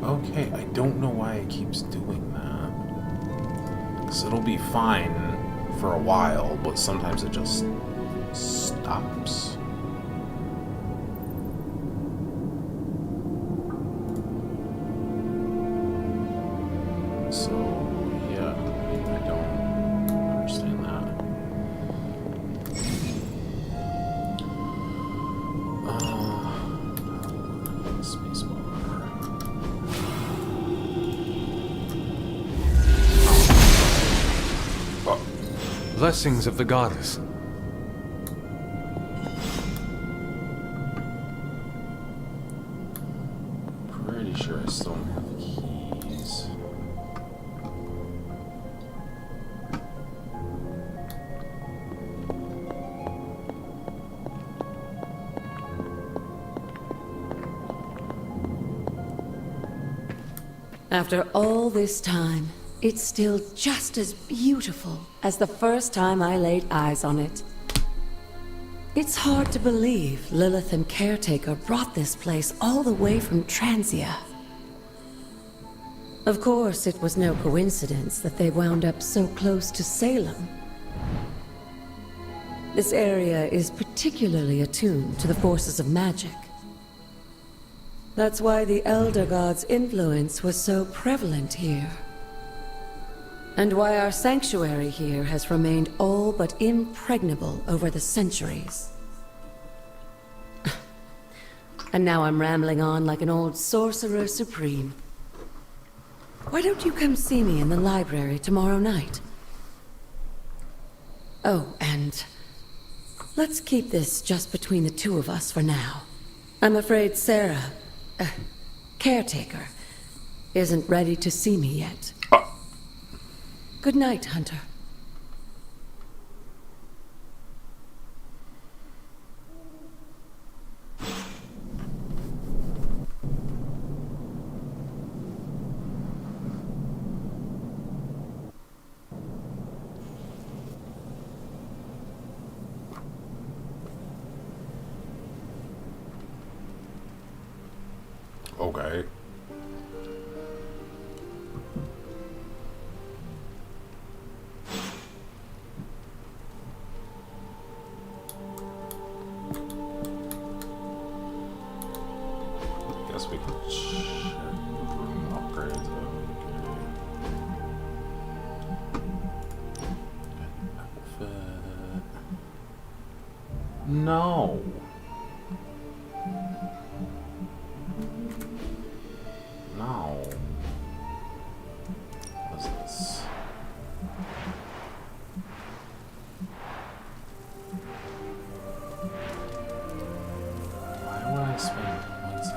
Okay, I don't know why it keeps doing that. Because it'll be fine for a while, but sometimes it just stops. So, yeah, I don't understand that. Spacebar. Blessings of the goddess. Pretty sure I still don't have keys. After all this time, it's still just as beautiful as the first time I laid eyes on it. It's hard to believe Lilith and Caretaker brought this place all the way from Transia. Of course, it was no coincidence that they wound up so close to Salem. This area is particularly attuned to the forces of magic. That's why the Elder God's influence was so prevalent here. And why our sanctuary here has remained all but impregnable over the centuries. And now I'm rambling on like an old sorcerer supreme. Why don't you come see me in the library tomorrow night? Oh, and let's keep this just between the two of us for now. I'm afraid Sarah, Caretaker, isn't ready to see me yet. Good night, Hunter. Okay. Guess we can check room upgrades. Okay. Outfit. No. No. What is this? Why would I spend points on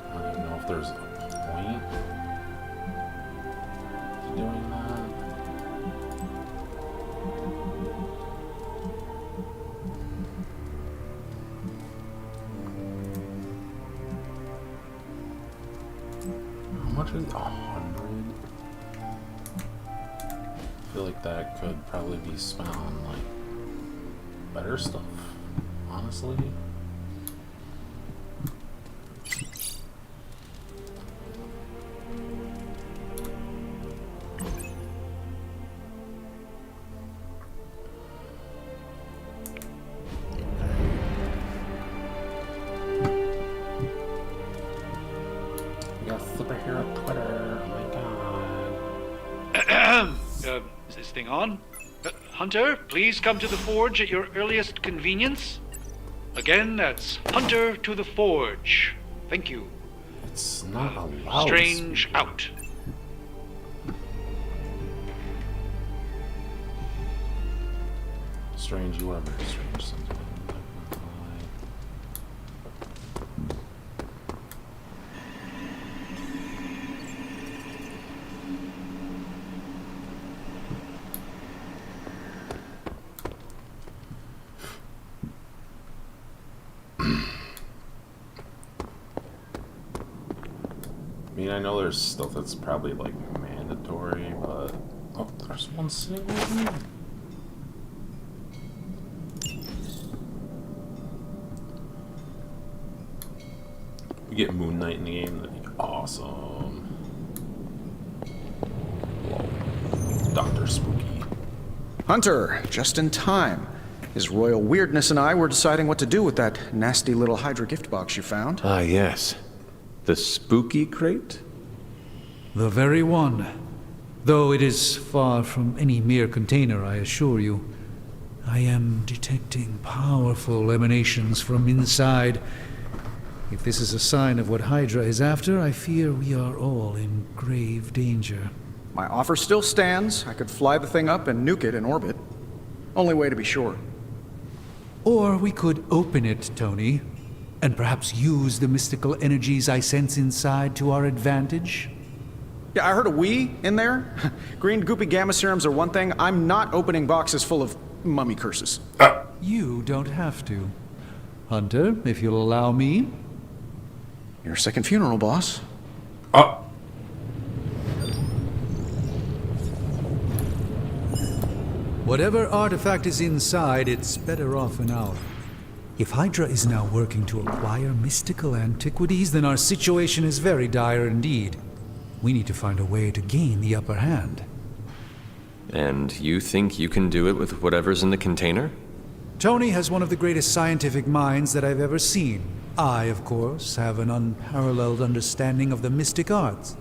I don't even know if there's a point to doing that. How much is 100? I feel like that could probably be spent on like better stuff, honestly. We got superhero Twitter. Oh my god. Is this thing on? Hunter, please come to the forge at your earliest convenience. Again, that's Hunter to the forge. Thank you. It's not allowed. Strange out. Strange, you are very strange sometimes. I mean, I know there's stuff that's probably like mandatory, but Oh, there's one sitting over here. We get Moon Knight in the game, that'd be awesome. Whoa. Dr. Spooky. Hunter, just in time. His royal weirdness and I were deciding what to do with that nasty little Hydra gift box you found. Ah, yes. The spooky crate? The very one. Though it is far from any mere container, I assure you. I am detecting powerful emanations from inside. If this is a sign of what Hydra is after, I fear we are all in grave danger. My offer still stands. I could fly the thing up and nuke it in orbit. Only way to be sure. Or we could open it, Tony, and perhaps use the mystical energies I sense inside to our advantage. Yeah, I heard a "we" in there. Green goopy gamma serums are one thing. I'm not opening boxes full of mummy curses. You don't have to. Hunter, if you'll allow me. Your second funeral, boss. Oh! Whatever artifact is inside, it's better off an hour. If Hydra is now working to acquire mystical antiquities, then our situation is very dire indeed. We need to find a way to gain the upper hand. And you think you can do it with whatever's in the container? Tony has one of the greatest scientific minds that I've ever seen. I, of course, have an unparalleled understanding of the mystic arts.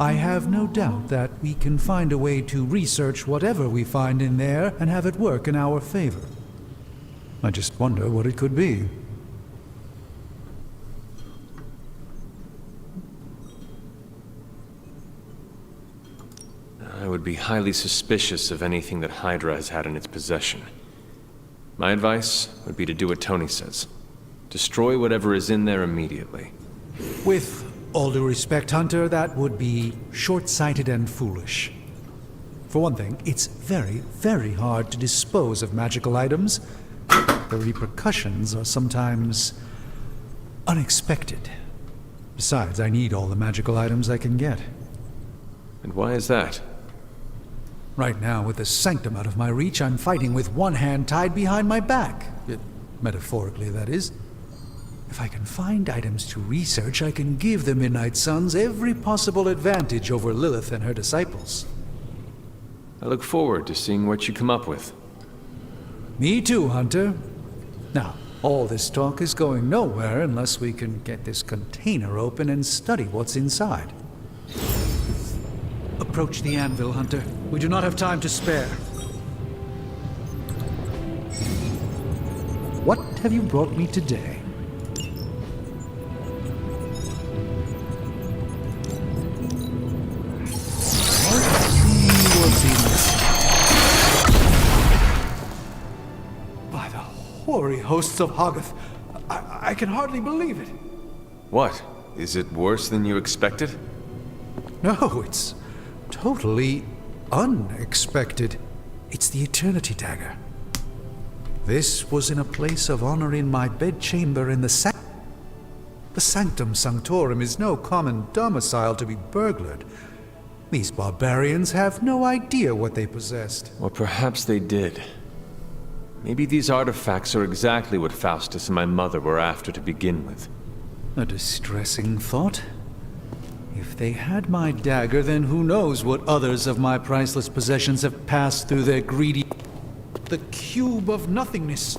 I have no doubt that we can find a way to research whatever we find in there and have it work in our favor. I just wonder what it could be. I would be highly suspicious of anything that Hydra has had in its possession. My advice would be to do what Tony says. Destroy whatever is in there immediately. With all due respect, Hunter, that would be short-sighted and foolish. For one thing, it's very, very hard to dispose of magical items. The repercussions are sometimes unexpected. Besides, I need all the magical items I can get. And why is that? Right now, with the sanctum out of my reach, I'm fighting with one hand tied behind my back. Metaphorically, that is. If I can find items to research, I can give the Midnight Suns every possible advantage over Lilith and her disciples. I look forward to seeing what you come up with. Me too, Hunter. Now, all this talk is going nowhere unless we can get this container open and study what's inside. Approach the anvil, Hunter. We do not have time to spare. What have you brought me today? By the hoary hosts of Hoggoth, I can hardly believe it. What? Is it worse than you expected? No, it's totally unexpected. It's the Eternity Dagger. This was in a place of honor in my bedchamber in the Sanctum Sanctorum is no common domicile to be burglared. These barbarians have no idea what they possessed. Or perhaps they did. Maybe these artifacts are exactly what Faustus and my mother were after to begin with. A distressing thought. If they had my dagger, then who knows what others of my priceless possessions have passed through their greedy... The cube of nothingness.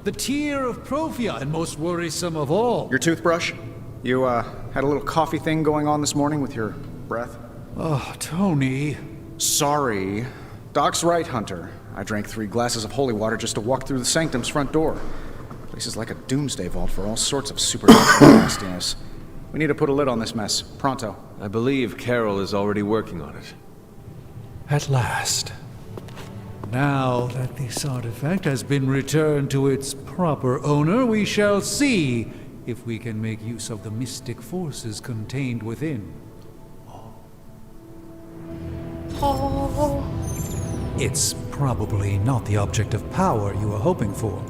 The tear of Profia, and most worrisome of all. Your toothbrush? You, had a little coffee thing going on this morning with your breath? Oh, Tony. Sorry. Doc's right, Hunter. I drank 3 glasses of holy water just to walk through the Sanctum's front door. Place is like a doomsday vault for all sorts of supernatural nastiness. We need to put a lid on this mess. Pronto. I believe Carol is already working on it. At last. Now that this artifact has been returned to its proper owner, we shall see if we can make use of the mystic forces contained within. It's probably not the object of power you were hoping for.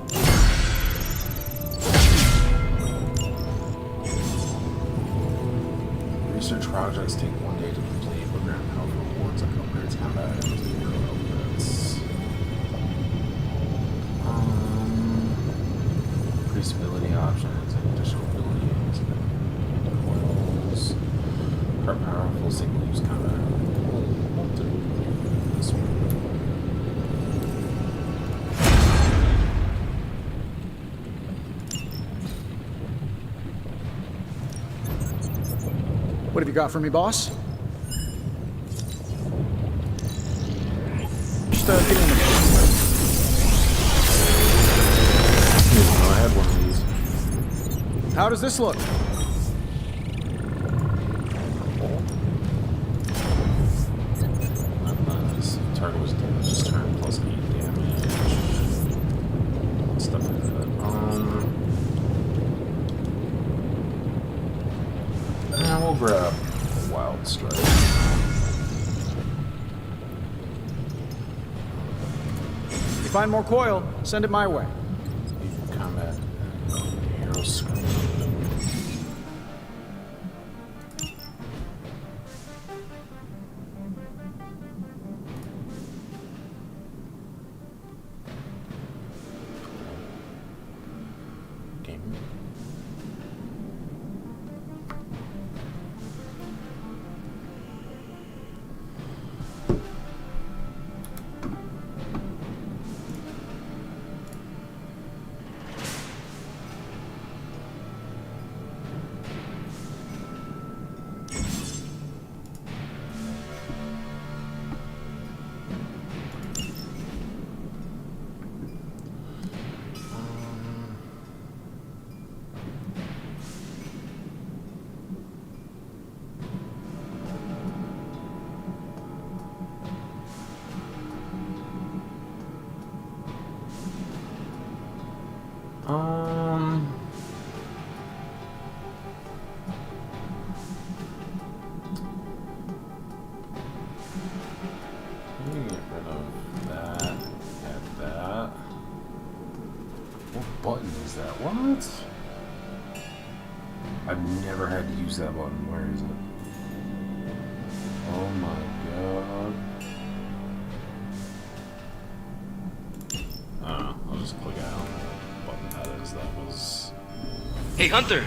Research projects take 1 day to complete, but grant powerful rewards like upgrades Let's come back into the hero bits. Increase ability options and additional abilities. Coils. Are powerful single-use combat. We'll do this one. What have you got for me, boss? Just give me a minute. I had one of these. How does this look? Nice. Target was just turn plus 8 damage. Stuff like that. Yeah, we'll grab Wild Strike. If you find more coil, send it my way. Combat. Hero Scream. Game. Let me get rid of that. Add that. What button is that? What? I've never had to use that button. Where is it? Oh my god. I'll just click out what button that is. That was... Hey, Hunter!